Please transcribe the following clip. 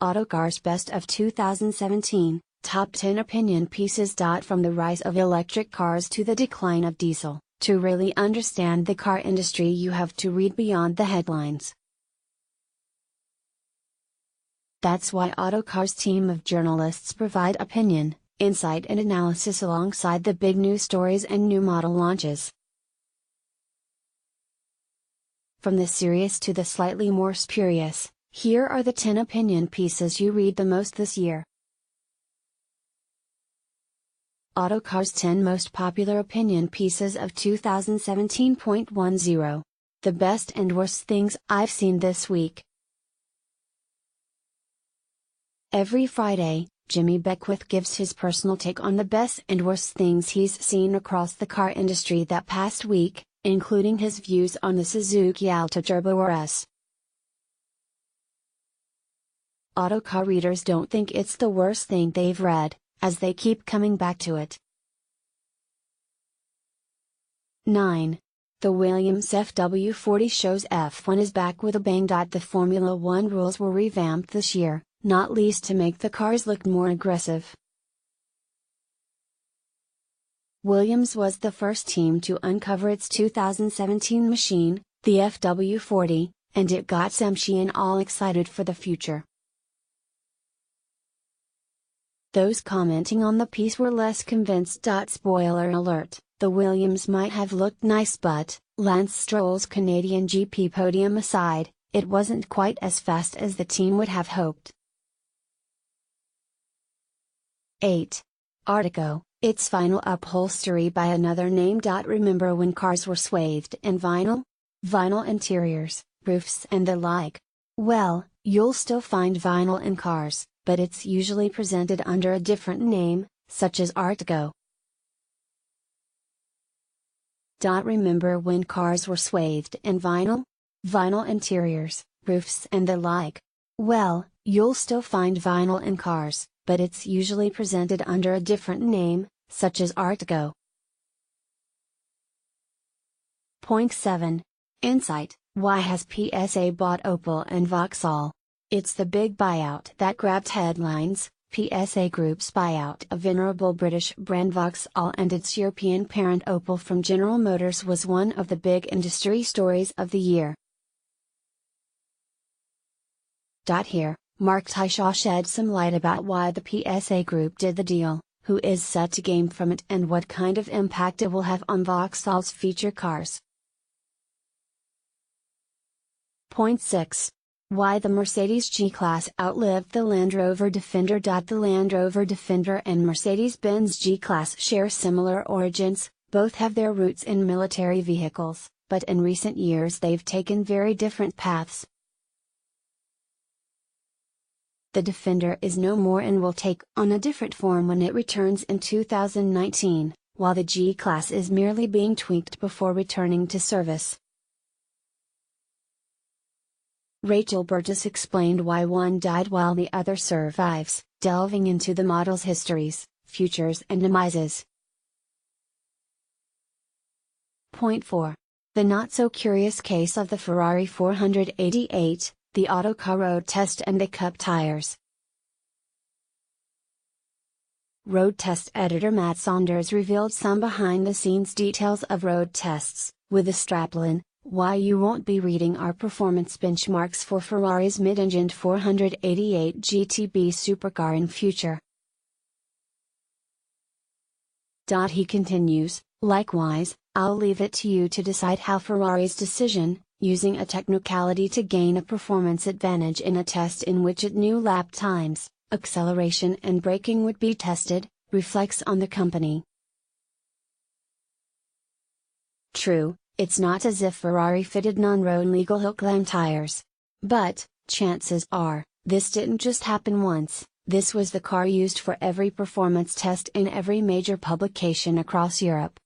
Autocar's Best of 2017, Top 10 Opinion Pieces. From the rise of electric cars to the decline of diesel, to really understand the car industry you have to read beyond the headlines. That's why Autocar's team of journalists provide opinion, insight and analysis alongside the big news stories and new model launches. From the serious to the slightly more spurious, here are the 10 opinion pieces you read the most this year. Autocar's 10 most popular opinion pieces of 2017.10. The best and worst things I've seen this week. Every Friday, Jimi Beckwith gives his personal take on the best and worst things he's seen across the car industry that past week, including his views on the Suzuki Alto Turbo RS. Autocar readers don't think it's the worst thing they've read, as they keep coming back to it. 9. The Williams FW40 shows F1 is back with a bang. The Formula One rules were revamped this year, not least to make the cars look more aggressive. Williams was the first team to uncover its 2017 machine, the FW40, and it got Sam Sheehan all excited for the future. Those commenting on the piece were less convinced. Spoiler alert, the Williams might have looked nice, but, Lance Stroll's Canadian GP podium aside, it wasn't quite as fast as the team would have hoped. 8. Artico, its final upholstery by another name. Remember when cars were swathed in vinyl? Vinyl interiors, roofs and the like. Well, you'll still find vinyl in cars, but it's usually presented under a different name, such as Artico. Remember when cars were swathed in vinyl? Vinyl interiors, roofs and the like. Well, you'll still find vinyl in cars, but it's usually presented under a different name, such as Artico. Point 7. Insight: why has PSA bought Opel and Vauxhall? It's the big buyout that grabbed headlines. PSA Group's buyout of venerable British brand Vauxhall and its European parent Opel from General Motors was one of the big industry stories of the year. Here, Mark Tisshaw shed some light about why the PSA Group did the deal, who is set to gain from it, and what kind of impact it will have on Vauxhall's future cars. Point 6. Why the Mercedes G-Class outlived the Land Rover Defender. The Land Rover Defender and Mercedes-Benz G-Class share similar origins, both have their roots in military vehicles, but in recent years they've taken very different paths. The Defender is no more and will take on a different form when it returns in 2019, while the G-Class is merely being tweaked before returning to service. Rachel Burgess explained why one died while the other survives, delving into the model's histories, futures and demises. Point 4. The not-so-curious case of the Ferrari 488, the Autocar road test and the Cup tires. Road test editor Matt Saunders revealed some behind-the-scenes details of road tests, with a strapline: why you won't be reading our performance benchmarks for Ferrari's mid-engined 488 GTB supercar in future. He continues, likewise, I'll leave it to you to decide how Ferrari's decision, using a technicality to gain a performance advantage in a test in which it knew lap times, acceleration and braking would be tested, reflects on the company. True, it's not as if Ferrari fitted non-road legal hook-lam tires. But, chances are, this didn't just happen once. This was the car used for every performance test in every major publication across Europe.